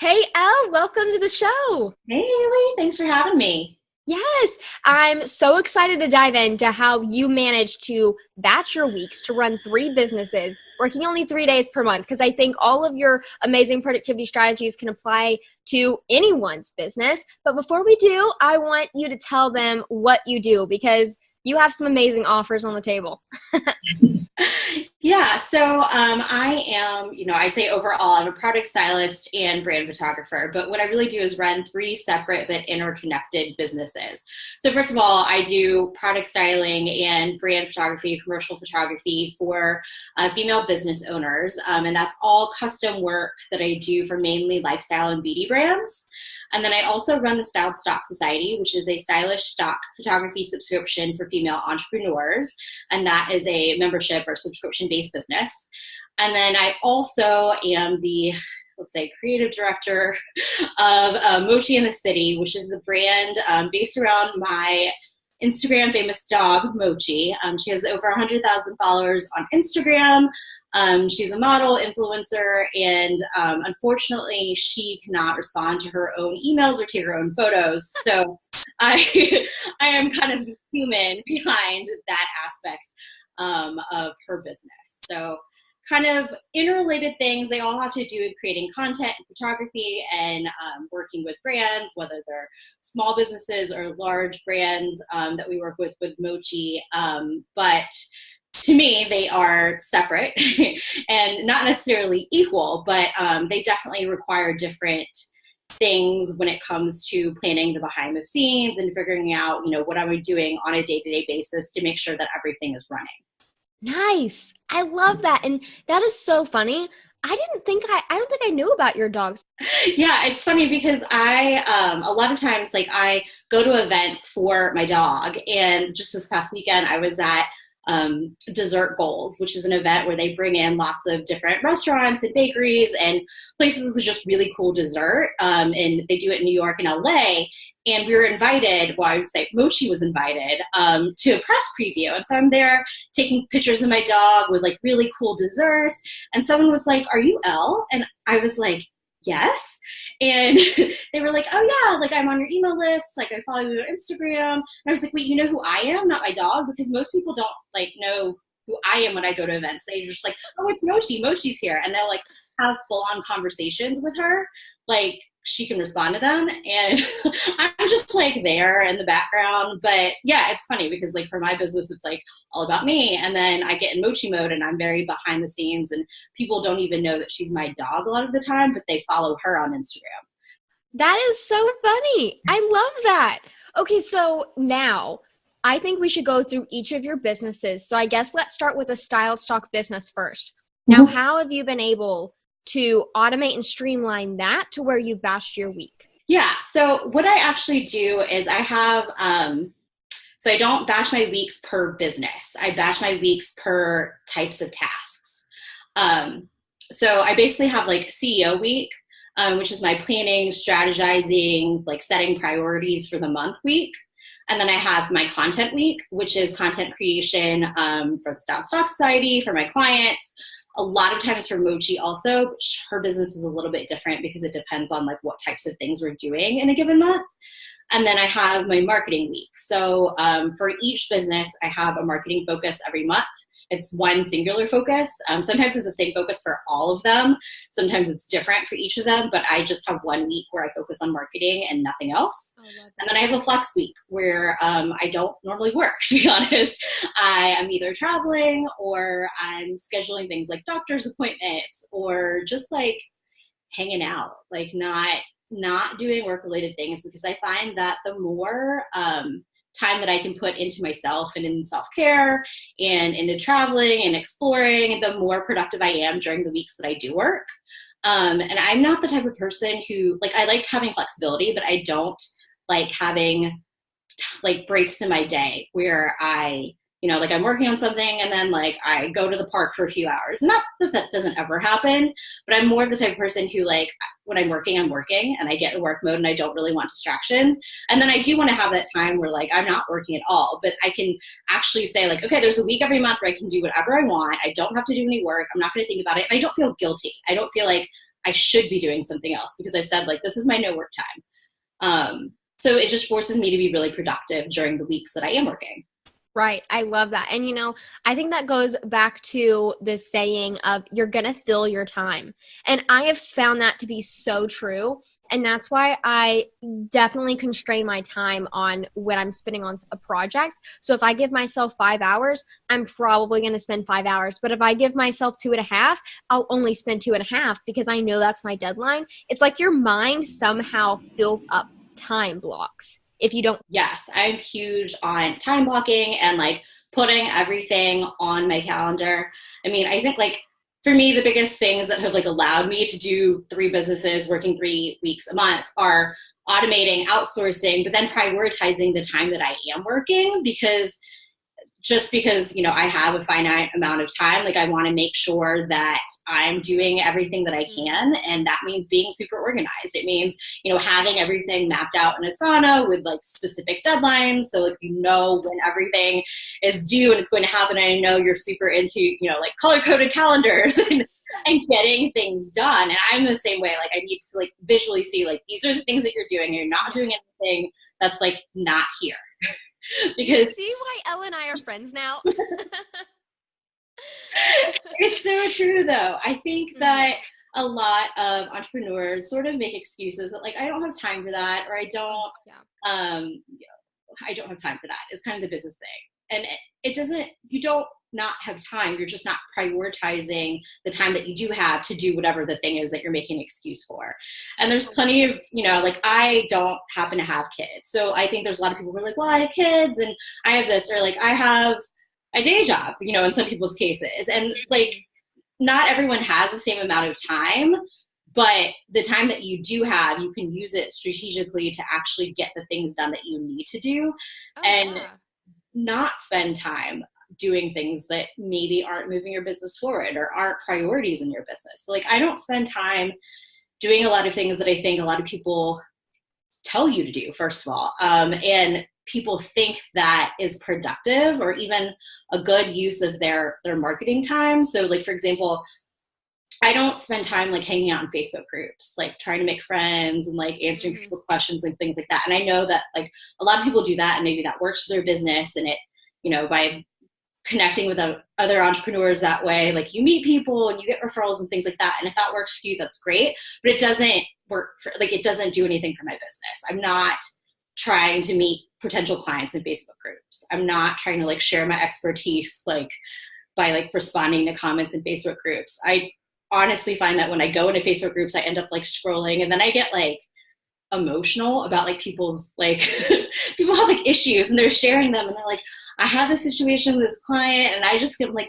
Hey, Elle, welcome to the show. Hey, Haley, thanks for having me. Yes, I'm so excited to dive into how you manage to batch your weeks to run three businesses, working only 3 days per month, because I think all of your amazing productivity strategies can apply to anyone's business. But before we do, I want you to tell them what you do because you have some amazing offers on the table. Yeah, so I am, I'd say overall, I'm a product stylist and brand photographer. But what I really do is run three separate but interconnected businesses. So, first of all, I do product styling and brand photography, commercial photography for female business owners. And that's all custom work that I do for mainly lifestyle and beauty brands. And then I also run the Styled Stock Society, which is a stylish stock photography subscription for female entrepreneurs. And that is a membership or subscription-based business. And then I also am the, let's say, creative director of Mochi in the City, which is the brand based around my Instagram famous dog, Mochi. She has over 100,000 followers on Instagram. She's a model, influencer, and unfortunately, she cannot respond to her own emails or take her own photos. So I, I am kind of the human behind that aspect of her business. So kind of interrelated things. They all have to do with creating content and photography and working with brands, whether they're small businesses or large brands that we work with Mochi. But to me, they are separate and not necessarily equal, but they definitely require different things when it comes to planning the behind the scenes and figuring out, what am I doing on a day-to-day basis to make sure that everything is running. Nice. I love that. And that is so funny. I don't think I knew about your dogs. Yeah, it's funny because a lot of times, like, I go to events for my dog, and just this past weekend I was at Dessert Goals, which is an event where they bring in lots of different restaurants and bakeries and places with just really cool dessert. And they do it in New York and LA. And we were invited, well, I would say Mochi was invited to a press preview. And so I'm there taking pictures of my dog with like really cool desserts. And someone was like, "Are you Elle?" And I was like, "Yes." And they were like, "Oh yeah, like I'm on your email list. Like I follow you on Instagram." And I was like, "Wait, you know who I am? Not my dog?" Because most people don't like know who I am when I go to events. They just like, "Oh, it's Mochi. Mochi's here." And they'll like have full on conversations with her. Like she can respond to them. And I'm just like there in the background. But yeah, it's funny because like for my business, it's like all about me. And then I get in Mochi mode and I'm very behind the scenes and people don't even know that she's my dog a lot of the time, but they follow her on Instagram. That is so funny. I love that. Okay, so now I think we should go through each of your businesses. So I guess let's start with a styled stock business first. Now, Mhm. how have you been able to automate and streamline that to where you've batched your week? Yeah. So what I actually do is I have, so I don't batch my weeks per business. I batch my weeks per types of tasks. Um, so I basically have like CEO week, which is my planning, strategizing, like setting priorities for the month week. And then I have my content week, which is content creation for the Stock Society, for my clients. A lot of times for Mochi also, but her business is a little bit different because it depends on like what types of things we're doing in a given month. And then I have my marketing week. So for each business, I have a marketing focus every month. It's one singular focus. Sometimes it's the same focus for all of them. Sometimes it's different for each of them, but I just have one week where I focus on marketing and nothing else. I love And that. then I have a flex week where I don't normally work, to be honest. I am either traveling or I'm scheduling things like doctor's appointments or just like hanging out, like not doing work related things because I find that the more time that I can put into myself and in self care and into traveling and exploring, the more productive I am during the weeks that I do work. And I'm not the type of person who like I like having flexibility, but I don't like having like breaks in my day where like I'm working on something and then like I go to the park for a few hours. Not that that doesn't ever happen, but I'm more of the type of person who like when I'm working and I get in work mode and I don't really want distractions. And then I do want to have that time where like I'm not working at all, but I can actually say like, okay, there's a week every month where I can do whatever I want. I don't have to do any work. I'm not going to think about it. And I don't feel guilty. I don't feel like I should be doing something else because I've said like, this is my no work time. So it just forces me to be really productive during the weeks that I am working. Right. I love that. And I think that goes back to the saying of you're going to fill your time. And I have found that to be so true. And that's why I definitely constrain my time on when I'm spending on a project. So if I give myself 5 hours, I'm probably going to spend 5 hours. But if I give myself 2.5, I'll only spend 2.5 because I know that's my deadline. It's like your mind somehow fills up time blocks if you don't. Yes, I'm huge on time blocking and like putting everything on my calendar. I mean, I think like for me, the biggest things that have like allowed me to do 3 businesses, working 3 weeks a month are automating, outsourcing, but then prioritizing the time that I am working because, I have a finite amount of time, like I want to make sure that I'm doing everything that I can. And that means being super organized. It means, having everything mapped out in Asana with like specific deadlines. So like, when everything is due and it's going to happen. And I know you're super into, like color coded calendars and getting things done. And I'm the same way. Like I need to like visually see like, these are the things that you're doing. And you're not doing anything that's like not here. Because see why Elle and I are friends now. It's so true though. I think that a lot of entrepreneurs sort of make excuses that like I don't have time for that, or I don't have time for that. It's kind of the business thing. And it doesn't, you don't not have time. You're just not prioritizing the time that you do have to do whatever the thing is that you're making an excuse for. And there's plenty of, like I don't happen to have kids. So I think there's a lot of people who are like, well, I have kids and I have this, or like I have a day job, in some people's cases. And like, not everyone has the same amount of time, but the time that you do have, you can use it strategically to actually get the things done that you need to do not spend time doing things that maybe aren't moving your business forward or aren't priorities in your business. So, like I don't spend time doing a lot of things that I think a lot of people tell you to do, first of all. And people think that is productive or even a good use of their marketing time. So like, for example, I don't spend time like hanging out in Facebook groups, like trying to make friends and like answering people's questions and things like that. And I know that like a lot of people do that and maybe that works for their business, and it, by connecting with other entrepreneurs that way, like you meet people and you get referrals and things like that. And if that works for you, that's great, but it doesn't work for, like, it doesn't do anything for my business. I'm not trying to meet potential clients in Facebook groups. I'm not trying to like share my expertise, like by like responding to comments in Facebook groups. I honestly find that when I go into Facebook groups, I end up like scrolling and then I get like emotional about like people's like people have like issues and they're sharing them and they're like, I have this situation with this client, and I just get like,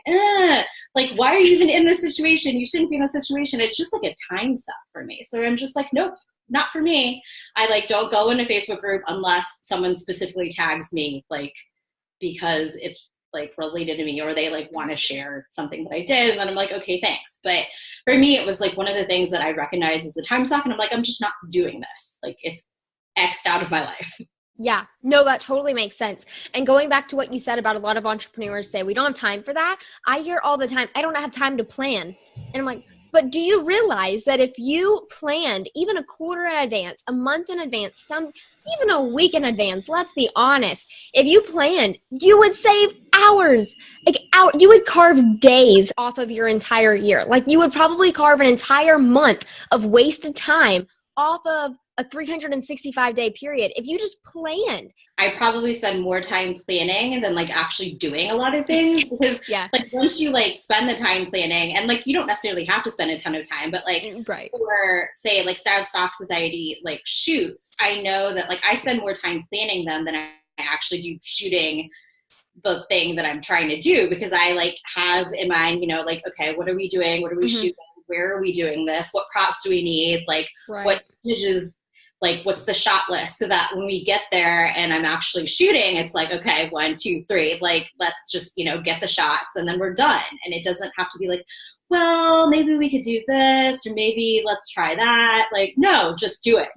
like why are you even in this situation? You shouldn't be in this situation. It's just like a time suck for me. So I'm just like, nope, not for me. I like don't go in a Facebook group unless someone specifically tags me, like because it's like related to me or they like want to share something that I did. And then I'm like, okay, thanks. But for me, it was like one of the things that I recognize as a time suck. And I'm like, I'm just not doing this. Like it's X'd out of my life. Yeah, no, that totally makes sense. And going back to what you said about a lot of entrepreneurs say, we don't have time for that. I hear all the time, I don't have time to plan. And I'm like, but do you realize that if you planned even a quarter in advance, a month in advance, even a week in advance, let's be honest, if you planned, you would save hours. You would carve days off of your entire year. Like you would probably carve an entire month of wasted time off of a 365-day period if you just planned. I probably spend more time planning than like actually doing a lot of things because like once you like spend the time planning, and like you don't necessarily have to spend a ton of time, but like for say like Style Stock Society like shoots, I know that like I spend more time planning them than I actually do shooting the thing that I'm trying to do, because I like have in mind, like, okay, what are we doing? What are we shooting? Where are we doing this? What props do we need? Like what images, like what's the shot list, so that when we get there and I'm actually shooting, it's like, okay, 1, 2, 3, like let's just, get the shots and then we're done. And it doesn't have to be like, well, maybe we could do this, or maybe let's try that. Like, no, just do it.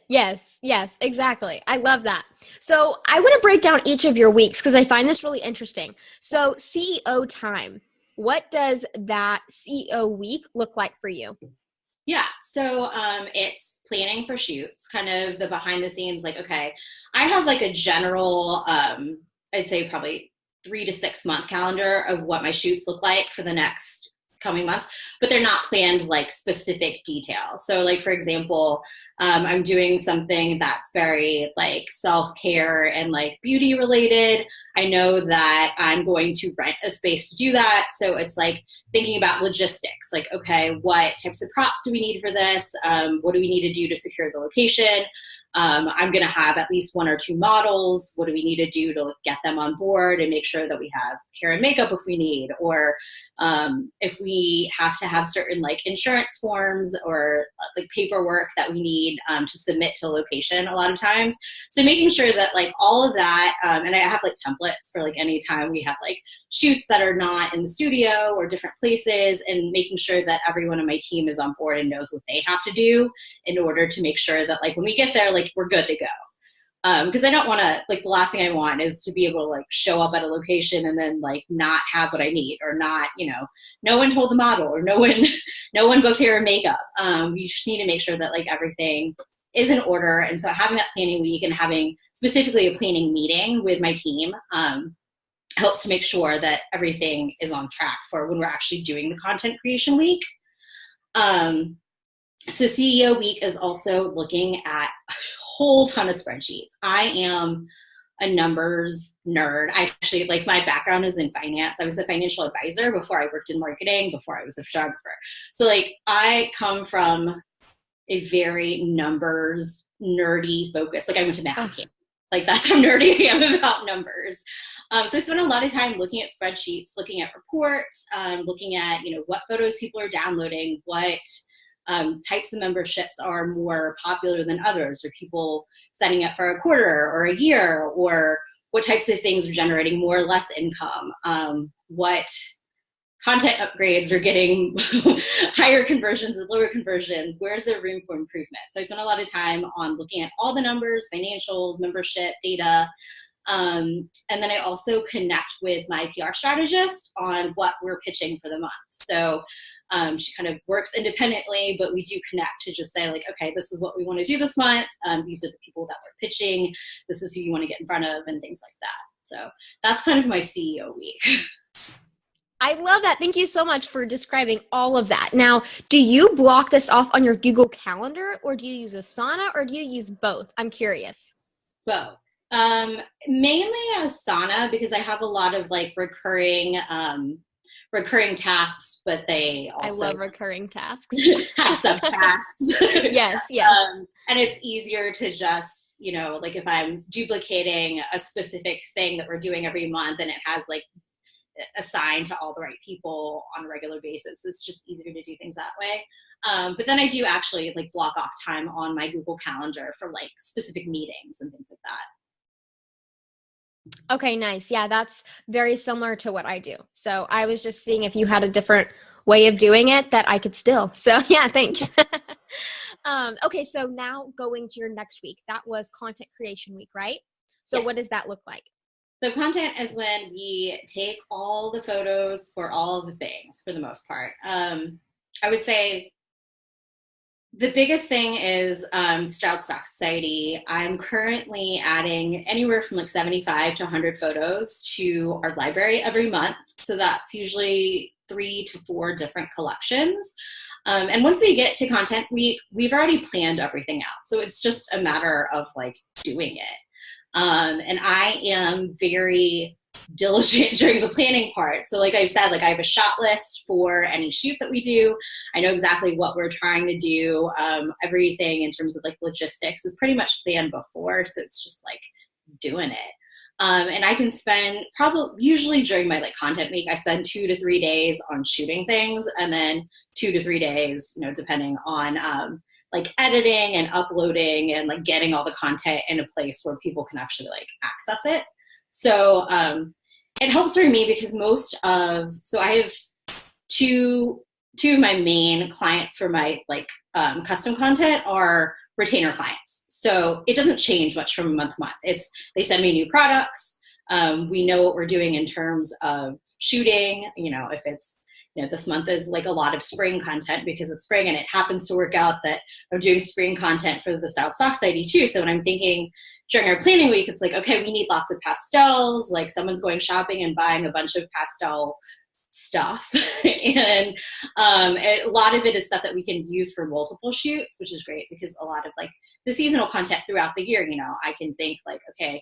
Yes, exactly. I love that. So I want to break down each of your weeks because I find this really interesting. So CEO time. What does that CEO week look like for you? Yeah, so it's planning for shoots, kind of the behind the scenes, like, okay, I have like a general, I'd say probably 3 to 6 month calendar of what my shoots look like for the next coming months, but they're not planned like specific details. So like, for example, I'm doing something that's very like self-care and like beauty related. I know that I'm going to rent a space to do that. So it's like thinking about logistics, like, okay, what types of props do we need for this? What do we need to do to secure the location? I'm going to have at least 1 or 2 models. What do we need to do to get them on board and make sure that we have hair and makeup if we need, or if we have to have certain like insurance forms or like paperwork that we need to submit to a location a lot of times. So making sure that like all of that, and I have like templates for like any time we have like shoots that are not in the studio or different places, and making sure that everyone on my team is on board and knows what they have to do in order to make sure that like when we get there, like we're good to go. Because I don't want to, like, the last thing I want is to be able to like show up at a location and then like not have what I need, or not, no one told the model, or no one booked hair and makeup. We just need to make sure that like everything is in order. And so having that planning week and having specifically a planning meeting with my team helps to make sure that everything is on track for when we're actually doing the content creation week. So CEO week is also looking at a whole ton of spreadsheets. I am a numbers nerd. I actually, like, my background is in finance. I was a financial advisor before I worked in marketing, before I was a photographer. So like I come from a very numbers nerdy focus. Like I went to math camp. Like that's how nerdy I am about numbers. So I spent a lot of time looking at spreadsheets, looking at reports, looking at, what photos people are downloading, what types of memberships are more popular than others, or people signing up for a quarter or a year, or what types of things are generating more or less income, what content upgrades are getting higher conversions and lower conversions, where's there room for improvement. So I spent a lot of time on looking at all the numbers, financials, membership data. And then I also connect with my PR strategist on what we're pitching for the month. So she kind of works independently, but we do connect to just say like, okay, this is what we want to do this month. These are the people that we're pitching. This is who you want to get in front of, and things like that. So that's kind of my CEO week. I love that. Thank you so much for describing all of that. Now, do you block this off on your Google Calendar, or do you use Asana, or do you use both? I'm curious. Both. Mainly Asana, because I have a lot of like recurring tasks, but they also I love recurring tasks. have subtasks. Yes. And it's easier to just, like if I'm duplicating a specific thing that we're doing every month and it has like assigned to all the right people on a regular basis, it's just easier to do things that way. But then I do actually like block off time on my Google Calendar for like specific meetings and things like that. Okay, nice. Yeah, that's very similar to what I do. So I was just seeing if you had a different way of doing it that I could still. So yeah, thanks. Okay, so now going to your next week. That was content creation week, right? So Yes. What does that look like? So content is when we take all the photos for all of the things, for the most part. I would say the biggest thing is Stroud Stock Society. I'm currently adding anywhere from like 75 to 100 photos to our library every month. So that's usually 3 to 4 different collections. And once we get to content week, we've already planned everything out. So it's just a matter of like doing it. And I am very diligent during the planning part. So like I said, like I have a shot list for any shoot that we do. I know exactly what we're trying to do. Everything in terms of like logistics is pretty much planned before. So it's just like doing it. And I can spend usually during my like content week, I spend 2 to 3 days on shooting things, and then 2 to 3 days, depending on like editing and uploading and like getting all the content in a place where people can actually like access it. So it helps for me because so I have two of my main clients for my like custom content are retainer clients. So it doesn't change much from month to month. They send me new products. We know what we're doing in terms of shooting, if it's, this month is like a lot of spring content because it's spring, and it happens to work out that I'm doing spring content for the Styled Stocks ID too. So when I'm thinking during our planning week, it's like, okay, we need lots of pastels, like someone's going shopping and buying a bunch of pastel stuff. And a lot of it is stuff that we can use for multiple shoots, which is great because a lot of like the seasonal content throughout the year, I can think like, okay,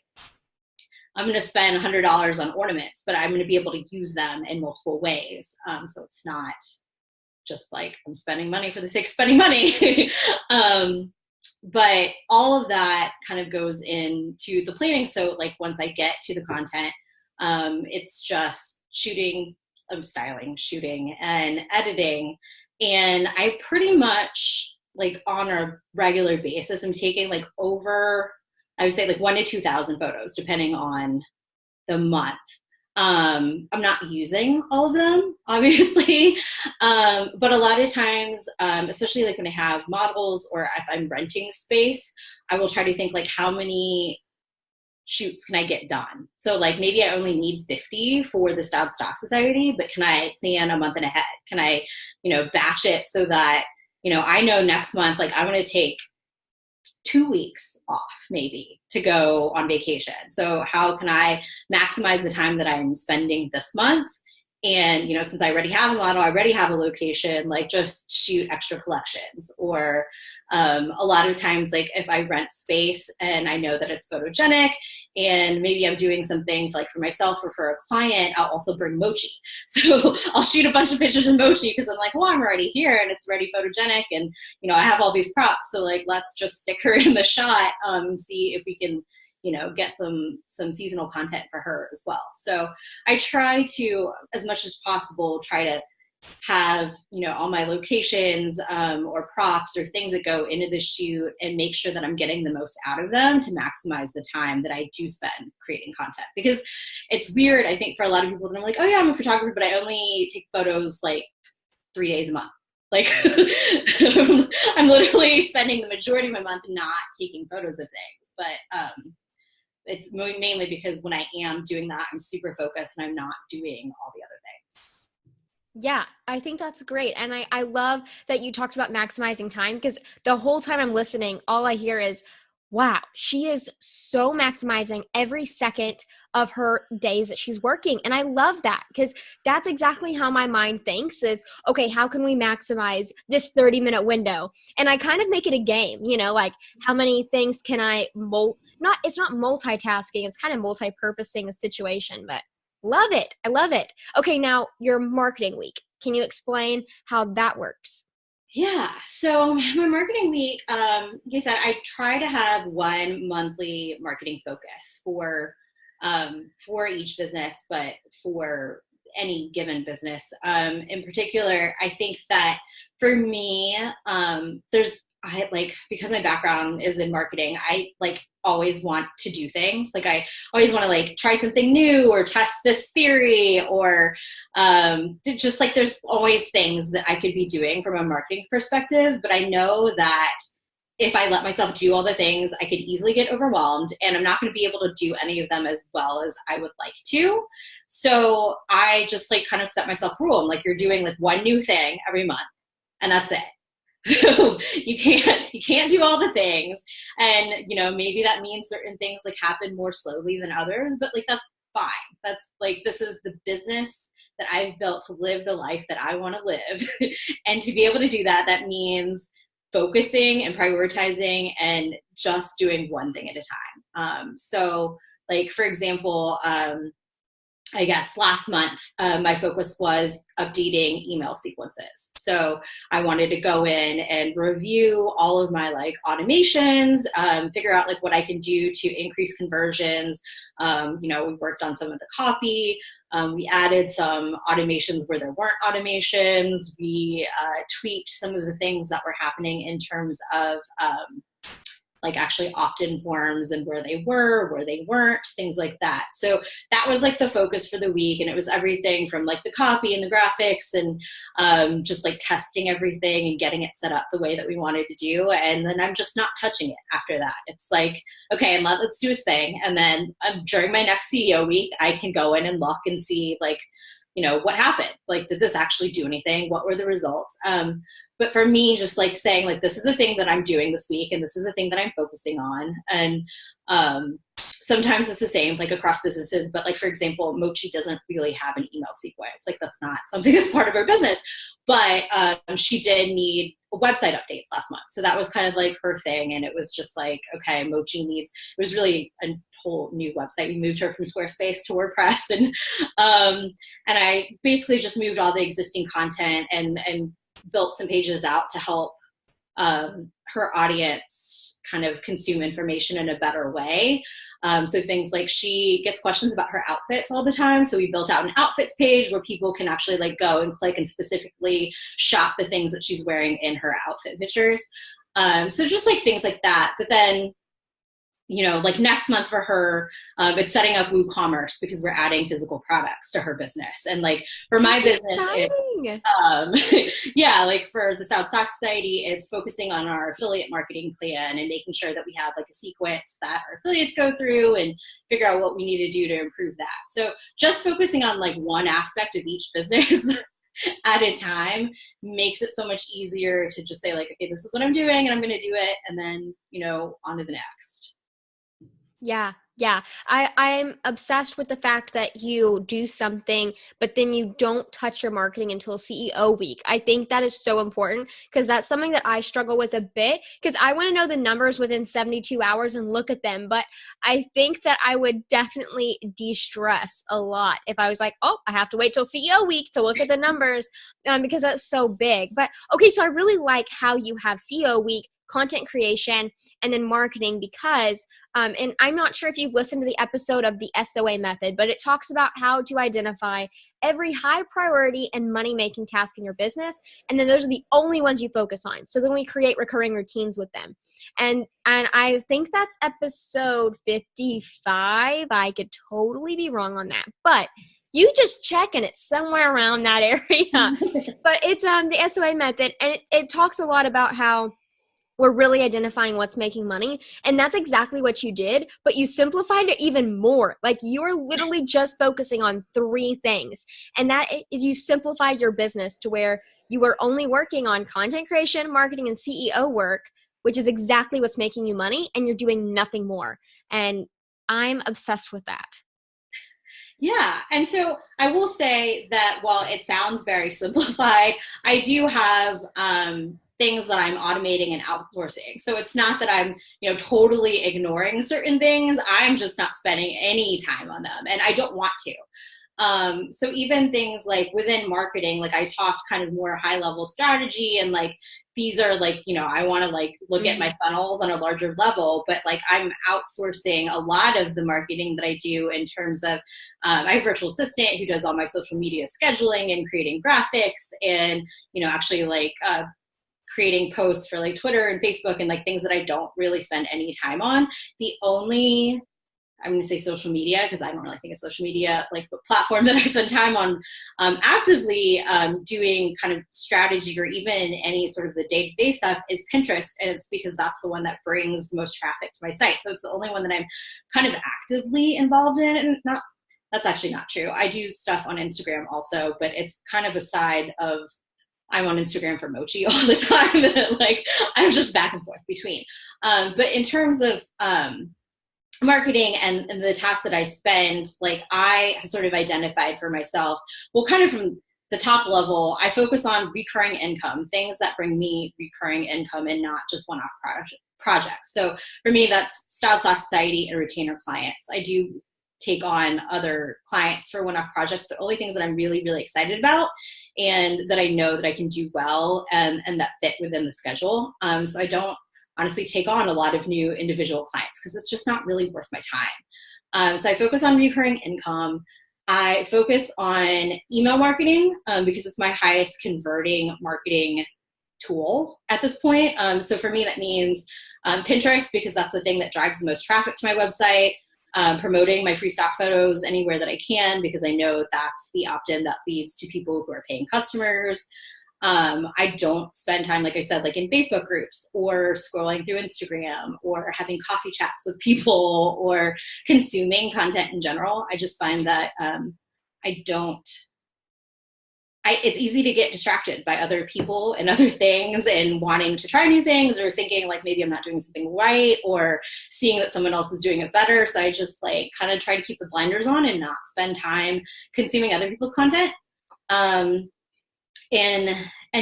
I'm going to spend $100 on ornaments, but I'm going to be able to use them in multiple ways. So it's not just like I'm spending money for the sake of spending money. But all of that kind of goes into the planning. So like once I get to the content, it's just shooting, styling, shooting, and editing. And I pretty much like on a regular basis, I'm taking like I would say like 1,000 to 2,000 photos, depending on the month. I'm not using all of them, obviously, but a lot of times, especially like when I have models or if I'm renting space, I will try to think like how many shoots can I get done? So like maybe I only need 50 for the Styled Stock Society, but can I plan a month and ahead? Can I, batch it so that, I know next month, like I want to take 2 weeks off maybe to go on vacation. So how can I maximize the time that I'm spending this month? And, since I already have a model, I already have a location, like just shoot extra collections. Or a lot of times, like if I rent space and I know that it's photogenic and maybe I'm doing something like for myself or for a client, I'll also bring mochi. So I'll shoot a bunch of pictures in mochi because I'm like, well, I'm already here and it's already photogenic and, I have all these props. So like, let's just stick her in the shot and see if we can, get some seasonal content for her as well. So I try to, as much as possible, try to have, all my locations or props or things that go into the shoot and make sure that I'm getting the most out of them to maximize the time that I do spend creating content. Because it's weird, I think, for a lot of people that I'm like, oh yeah, I'm a photographer, but I only take photos like 3 days a month. Like I'm literally spending the majority of my month not taking photos of things. But it's mainly because when I am doing that, I'm super focused and I'm not doing all the other things. Yeah, I think that's great. And I love that you talked about maximizing time because the whole time I'm listening, all I hear is, wow, she is so maximizing every second of her days that she's working. And I love that because that's exactly how my mind thinks is, okay, how can we maximize this 30-minute window? And I kind of make it a game, like how many things can I it's not multitasking, it's kind of multi-purposing a situation, but love it. I love it. Okay, now your marketing week. Can you explain how that works? Yeah, so my marketing week, like I said, I try to have one monthly marketing focus for each business, but for any given business. In particular, I think that for me, because my background is in marketing, I like always want to do things. Like I always want to like try something new or test this theory or just like there's always things that I could be doing from a marketing perspective. But I know that if I let myself do all the things, I could easily get overwhelmed and I'm not going to be able to do any of them as well as I would like to. So I just like kind of set myself a rule. I'm like, you're doing like one new thing every month and that's it. So you can't do all the things. And, maybe that means certain things like happen more slowly than others, but like, that's fine. That's like, this is the business that I've built to live the life that I want to live. And to be able to do that, that means focusing and prioritizing and just doing one thing at a time. So like, for example, I guess last month, my focus was updating email sequences. So I wanted to go in and review all of my like automations, figure out like what I can do to increase conversions. We worked on some of the copy. We added some automations where there weren't automations. We tweaked some of the things that were happening in terms of like actually opt-in forms and where they were, where they weren't, things like that. So that was like the focus for the week. And it was everything from like the copy and the graphics and just like testing everything and getting it set up the way that we wanted to do. And then I'm just not touching it after that. It's like, okay, and let's do this thing. And then during my next CEO week, I can go in and look and see like, what happened? Like, did this actually do anything? What were the results? But for me, just like saying like, this is the thing that I'm doing this week, and this is the thing that I'm focusing on. And sometimes it's the same, like across businesses, but like, for example, Mochi doesn't really have an email sequence. Like that's not something that's part of her business, but she did need website updates last month. So that was kind of like her thing. And it was just like, okay, Mochi needs, it was really a whole new website. We moved her from Squarespace to WordPress, and I basically just moved all the existing content and built some pages out to help her audience kind of consume information in a better way. So things like she gets questions about her outfits all the time. So we built out an outfits page where people can actually like go and click and specifically shop the things that she's wearing in her outfit pictures. So just like things like that. But then, like next month for her, it's setting up WooCommerce because we're adding physical products to her business. And like for my business, like for the South Stock Society, it's focusing on our affiliate marketing plan and making sure that we have like a sequence that our affiliates go through and figure out what we need to do to improve that. So just focusing on like one aspect of each business at a time makes it so much easier to just say like, okay, this is what I'm doing and I'm going to do it. And then, on to the next. Yeah. I'm obsessed with the fact that you do something, but then you don't touch your marketing until CEO week. I think that is so important because that's something that I struggle with a bit because I want to know the numbers within 72 hours and look at them. But I think that I would definitely de-stress a lot if I was like, oh, I have to wait till CEO week to look at the numbers because that's so big. But okay, so I really like how you have CEO week, content creation, and then marketing because, and I'm not sure if you've listened to the episode of the SOA method, but it talks about how to identify every high priority and money-making task in your business. And then those are the only ones you focus on. So then we create recurring routines with them. And I think that's episode 55. I could totally be wrong on that, but you just check and it's somewhere around that area. But it's the SOA method, and it talks a lot about how we're really identifying what's making money. And that's exactly what you did, but you simplified it even more. Like you're literally just focusing on 3 things. And that is you simplified your business to where you were only working on content creation, marketing, and CEO work, which is exactly what's making you money. And you're doing nothing more. And I'm obsessed with that. Yeah. And so I will say that while it sounds very simplified, I do have things that I'm automating and outsourcing. So it's not that I'm, totally ignoring certain things. I'm just not spending any time on them, and I don't want to. So even things like within marketing, like I talked kind of more high level strategy and like, these are like, I want to like look at my funnels on a larger level, but like I'm outsourcing a lot of the marketing that I do in terms of, I have a virtual assistant who does all my social media scheduling and creating graphics and, actually like, creating posts for like Twitter and Facebook and like things that I don't really spend any time on. The only, I'm going to say social media because I don't really think it's social media, like the platform that I spend time on actively doing kind of strategy or even any sort of the day-to-day stuff is Pinterest. And it's because that's the one that brings the most traffic to my site. So it's the only one that I'm kind of actively involved in. And that's actually not true. I do stuff on Instagram also, but it's kind of a side of, I'm on Instagram for Mochi all the time. Like I'm just back and forth between. But in terms of marketing and the tasks that I spend, like I have sort of identified for myself, well, kind of from the top level, I focus on recurring income, things that bring me recurring income and not just one-off projects. So for me, that's Style Talk Society and retainer clients. I do take on other clients for one-off projects, but only things that I'm really, really excited about and that I know that I can do well and that fit within the schedule. So I don't honestly take on a lot of new individual clients because it's just not really worth my time. So I focus on recurring income. I focus on email marketing because it's my highest converting marketing tool at this point. So for me, that means Pinterest, because that's the thing that drives the most traffic to my website. Promoting my free stock photos anywhere that I can, because I know that's the opt-in that leads to people who are paying customers. I don't spend time, like I said, like in Facebook groups or scrolling through Instagram or having coffee chats with people or consuming content in general. I just find that it's easy to get distracted by other people and other things and wanting to try new things or thinking like maybe I'm not doing something right or seeing that someone else is doing it better. So I just like kind of try to keep the blinders on and not spend time consuming other people's content. And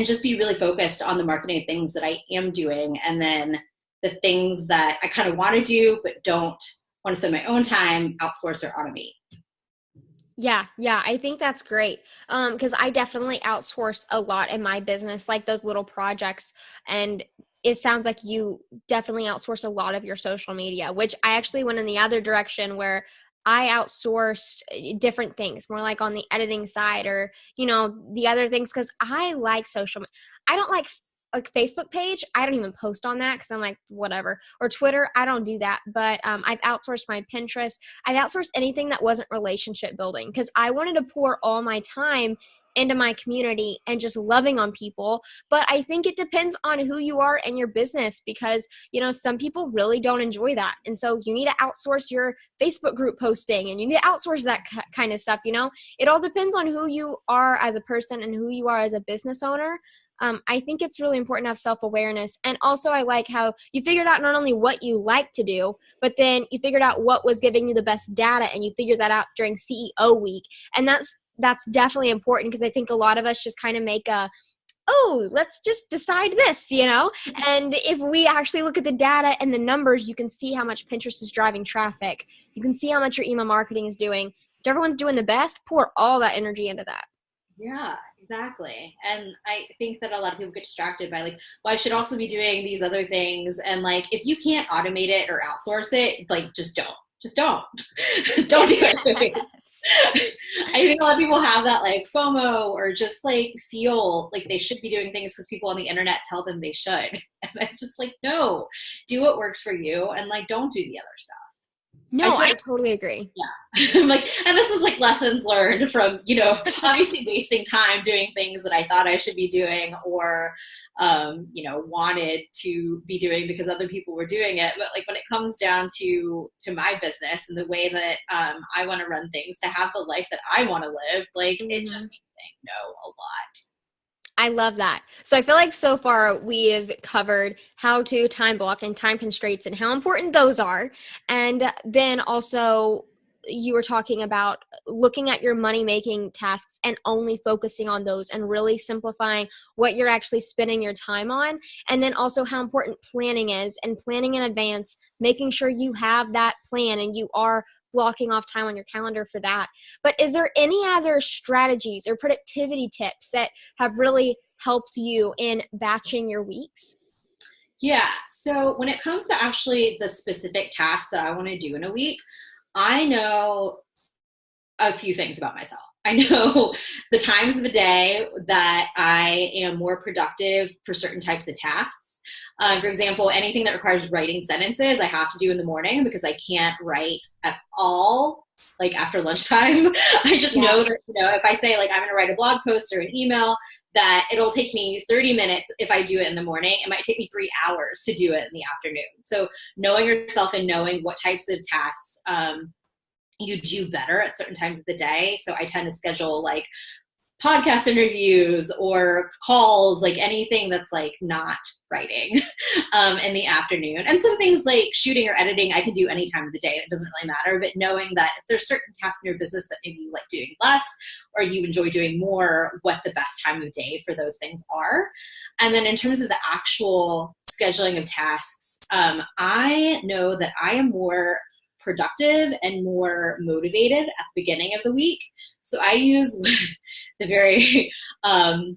just be really focused on the marketing things that I am doing, and then the things that I kind of want to do but don't want to spend my own time, outsource or automate. Yeah, I think that's great. Because I definitely outsource a lot in my business, like those little projects. And it sounds like you definitely outsource a lot of your social media, which I actually went in the other direction where I outsourced different things, more like on the editing side or, the other things, because I like I don't like Facebook page. I don't even post on that because I'm like, whatever. Or Twitter, I don't do that. But I've outsourced my Pinterest. I've outsourced anything that wasn't relationship building because I wanted to pour all my time into my community and just loving on people. But I think it depends on who you are and your business because, some people really don't enjoy that. And so you need to outsource your Facebook group posting and you need to outsource that kind of stuff. It all depends on who you are as a person and who you are as a business owner. I think it's really important to have self-awareness. And also I like how you figured out not only what you like to do, but then you figured out what was giving you the best data and you figured that out during CEO week. And that's definitely important because I think a lot of us just kind of make let's just decide this, And if we actually look at the data and the numbers, you can see how much Pinterest is driving traffic. You can see how much your email marketing is doing. If everyone's doing the best, pour all that energy into that. Yeah, exactly. And I think that a lot of people get distracted by like, well, I should also be doing these other things. And like, if you can't automate it or outsource it, like, just don't. Don't do it. I think a lot of people have that like FOMO or just like feel like they should be doing things because people on the internet tell them they should. And I'm just like, no, do what works for you and like, don't do the other stuff. No, I totally agree. Yeah. Like, and this is like lessons learned from, obviously wasting time doing things that I thought I should be doing or, wanted to be doing because other people were doing it. But like when it comes down to my business and the way that I want to run things to have the life that I want to live, like it just means saying no a lot. I love that. So I feel like so far we've covered how to time block and time constraints and how important those are. And then also you were talking about looking at your money-making tasks and only focusing on those and really simplifying what you're actually spending your time on. And then also how important planning is and planning in advance, making sure you have that plan and you are blocking off time on your calendar for that. But is there any other strategies or productivity tips that have really helped you in batching your weeks? Yeah. So when it comes to actually the specific tasks that I want to do in a week, I know a few things about myself. I know the times of the day that I am more productive for certain types of tasks. For example, anything that requires writing sentences, I have to do in the morning because I can't write at all like after lunchtime. I just know that, if I say like I'm going to write a blog post or an email, that it'll take me 30 minutes if I do it in the morning. It might take me 3 hours to do it in the afternoon. So knowing yourself and knowing what types of tasks you do better at certain times of the day. So I tend to schedule like podcast interviews or calls, like anything that's like not writing in the afternoon. And some things like shooting or editing, I can do any time of the day. It doesn't really matter. But knowing that if there's certain tasks in your business that maybe you like doing less or you enjoy doing more, what the best time of day for those things are. And then in terms of the actual scheduling of tasks, I know that I am more productive and more motivated at the beginning of the week. So I use the very, I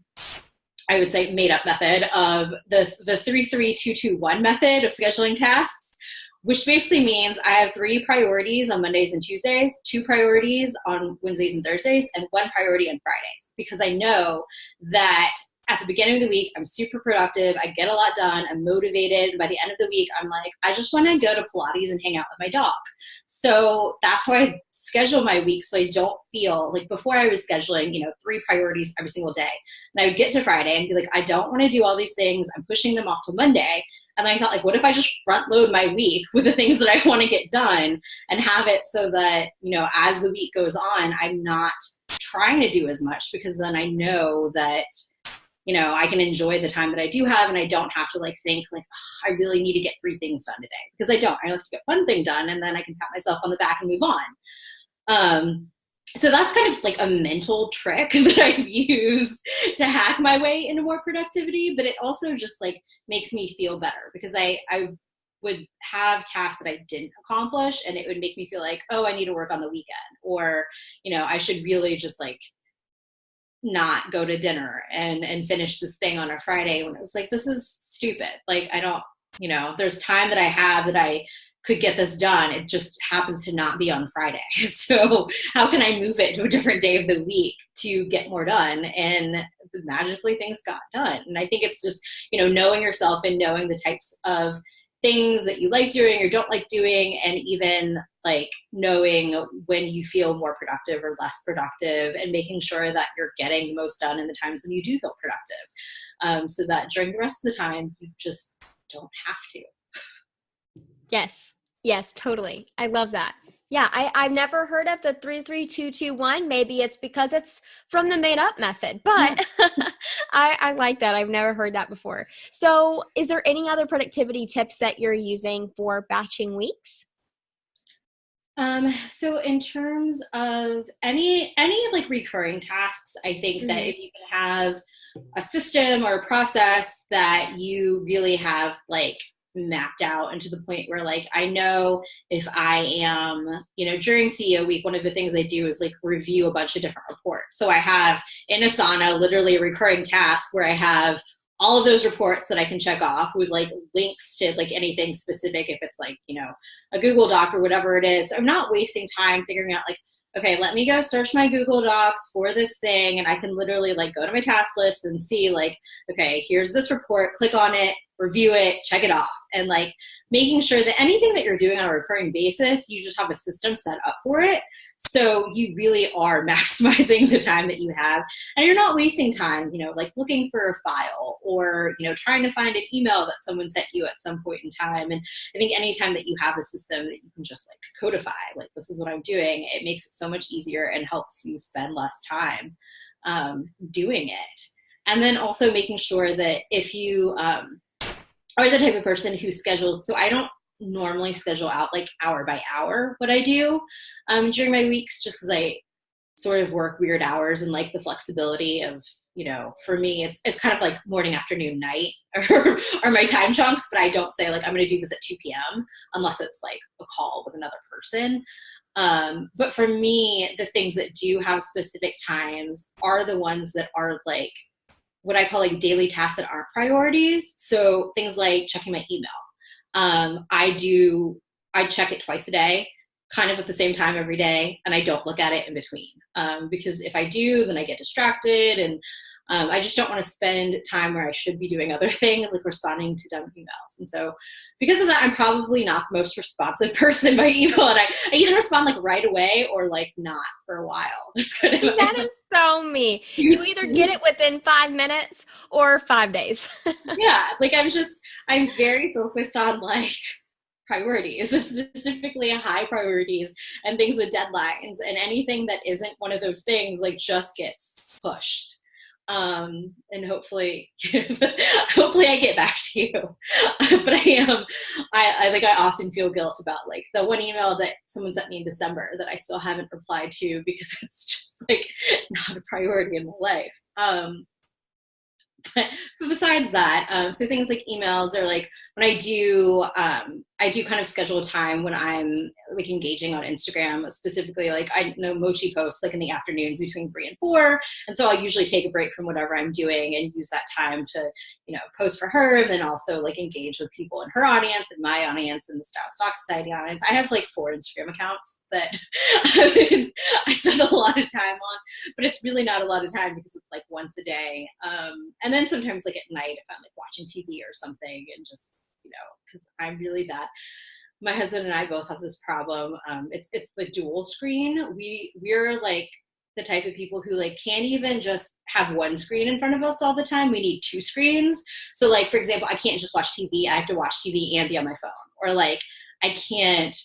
would say, made up method of the 3-3-2-2-1 method of scheduling tasks, which basically means I have 3 priorities on Mondays and Tuesdays, 2 priorities on Wednesdays and Thursdays, and 1 priority on Fridays, because I know that at the beginning of the week, I'm super productive. I get a lot done. I'm motivated. And by the end of the week, I'm like, I just want to go to Pilates and hang out with my dog. So that's why I schedule my week, so I don't feel like, before I was scheduling, 3 priorities every single day. And I would get to Friday and be like, I don't want to do all these things. I'm pushing them off till Monday. And then I thought, like, what if I just front load my week with the things that I want to get done and have it so that, as the week goes on, I'm not trying to do as much, because then I know that, I can enjoy the time that I do have, and I don't have to think like, oh, I really need to get 3 things done today, because I don't. I like to get one thing done, and then I can pat myself on the back and move on. So that's kind of like a mental trick that I've used to hack my way into more productivity, but it also just makes me feel better, because I would have tasks that I didn't accomplish, and it would make me feel like, oh, I need to work on the weekend, or, I should really just not go to dinner and finish this thing on a Friday, when it was like, this is stupid. Like, I don't, there's time that I have that I could get this done. It just happens to not be on Friday. So how can I move it to a different day of the week to get more done? And magically things got done. And I think it's just, knowing yourself and knowing the types of things that you like doing or don't like doing, and even knowing when you feel more productive or less productive, and making sure that you're getting the most done in the times when you do feel productive, so that during the rest of the time you just don't have to. Yes, totally. I love that. Yeah, I've never heard of the 3-3-2-2-1. Maybe it's because it's from the made up method, but I like that. I've never heard that before. So is there any other productivity tips that you're using for batching weeks? So in terms of any recurring tasks, I think that if you can have a system or a process that you really have mapped out, and to the point where I know if I am, during CEO week, one of the things I do is review a bunch of different reports. So I have in Asana literally a recurring task where I have all of those reports that I can check off with links to anything specific, if it's a Google Doc or whatever it is. So I'm not wasting time figuring out okay, let me go search my Google Docs for this thing, and I can literally go to my task list and see okay, here's this report, click on it, review it, check it off. And making sure that anything that you're doing on a recurring basis, you just have a system set up for it. So you really are maximizing the time that you have, and you're not wasting time, looking for a file, or, trying to find an email that someone sent you at some point in time. And I think anytime that you have a system that you can just codify, this is what I'm doing, it makes it so much easier and helps you spend less time doing it. And then also making sure that if you are the type of person who schedules, so I don't normally schedule out hour by hour what I do during my weeks, just because I sort of work weird hours, and the flexibility of, for me, it's kind of morning, afternoon, night are my time chunks, but I don't say I'm going to do this at 2 p.m. unless it's a call with another person. But for me, the things that do have specific times are the ones that are what I call daily tasks that aren't priorities. So things like checking my email. I check it twice a day, kind of at the same time every day, and I don't look at it in between. Because if I do, then I get distracted, and I just don't want to spend time where I should be doing other things, responding to dumb emails. And so because of that, I'm probably not the most responsive person by email, and I either respond right away or not for a while. That is so me. You either get it within 5 minutes or 5 days. Yeah, I'm very focused on priorities, and specifically high priorities and things with deadlines, and anything that isn't one of those things just gets pushed. And hopefully I get back to you. But I often feel guilt about the one email that someone sent me in December that I still haven't replied to, because it's just not a priority in my life. But besides that, so things like emails, or when I do kind of schedule a time when I'm engaging on Instagram, specifically I know Mochi posts in the afternoons between 3 and 4, and so I'll usually take a break from whatever I'm doing and use that time to post for her, and then also engage with people in her audience and my audience and the Style Stock Society audience. I have 4 Instagram accounts that I spend a lot of time on, but it's really not a lot of time, because it's once a day. And then sometimes like at night if I'm like watching TV or something and just, because I'm really bad. My husband and I both have this problem. It's the dual screen. We're like the type of people who like can't even just have one screen in front of us all the time. We need two screens. So like, for example, I can't just watch TV. I have to watch TV and be on my phone. Or like, I can't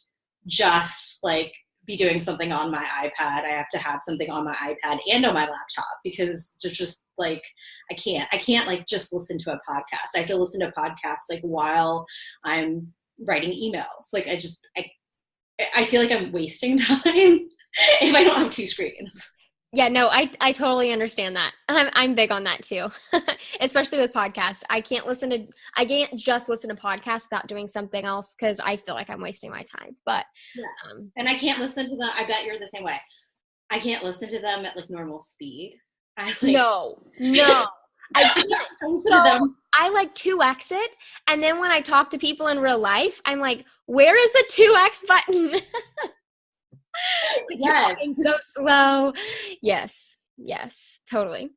just like be doing something on my iPad. I have to have something on my iPad and on my laptop because just like, I can't like just listen to a podcast. I have to listen to podcasts like while I'm writing emails. Like I feel like I'm wasting time if I don't have two screens. Yeah, no, I totally understand that. I'm big on that too, especially with podcasts. I can't just listen to podcasts without doing something else because I feel like I'm wasting my time. But yeah, and I can't listen to them. I bet you're the same way. I can't listen to them at like normal speed. No, I can't. So I like 2x it, and then when I talk to people in real life, I'm like, where is the 2x button? Like, yes. You're talking so slow. Yes, totally.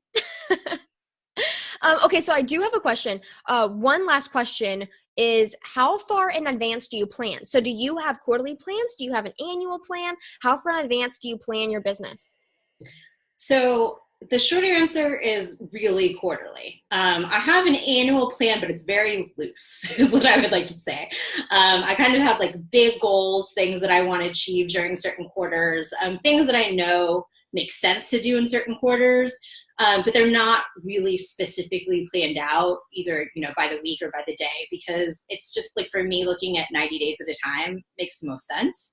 Okay, so I do have a question. One last question is, how far in advance do you plan? So do you have quarterly plans? Do you have an annual plan? How far in advance do you plan your business? So the shorter answer is really quarterly. I have an annual plan, but it's very loose, is what I would like to say. I kind of have like big goals, things that I want to achieve during certain quarters, things that I know make sense to do in certain quarters, but they're not really specifically planned out either, by the week or by the day, because it's just like for me, looking at 90 days at a time makes the most sense.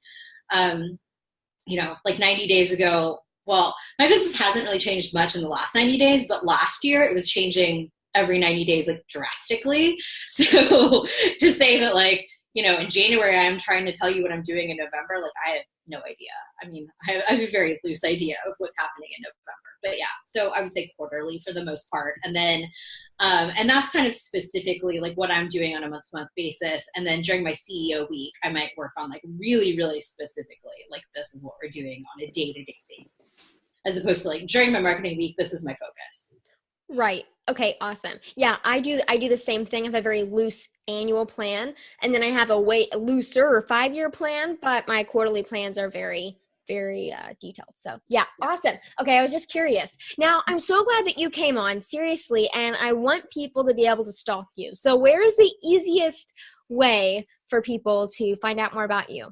Like 90 days ago, well, my business hasn't really changed much in the last 90 days, but last year it was changing every 90 days, like drastically. So to say that like, in January, I'm trying to tell you what I'm doing in November, like I have no idea. I mean, I have a very loose idea of what's happening in November, but yeah, so I would say quarterly for the most part. And then, and that's kind of specifically like what I'm doing on a month-to-month basis. And then during my CEO week, I might work on like really, really specifically, like this is what we're doing on a day-to-day basis, as opposed to like during my marketing week, this is my focus. Right. Okay. Awesome. Yeah, I do the same thing. I have a very loose annual plan, and then I have a way looser 5-year plan, but my quarterly plans are very, very detailed. So yeah, awesome. Okay. I was just curious. Now I'm so glad that you came on, seriously, and I want people to be able to stalk you. So where is the easiest way for people to find out more about you?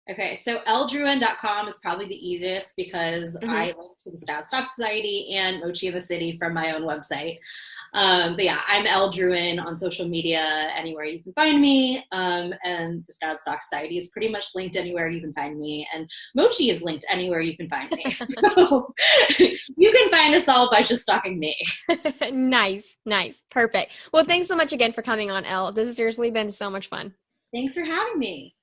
Okay, so ldruin.com is probably the easiest because I link to the Styled Stock Society and Mochi in the City from my own website. But yeah, I'm Druin on social media, anywhere you can find me. And the Styled Stock Society is pretty much linked anywhere you can find me. And Mochi is linked anywhere you can find me. So you can find us all by just stalking me. Nice. Perfect. Well, thanks so much again for coming on, Elle. This has seriously been so much fun. Thanks for having me.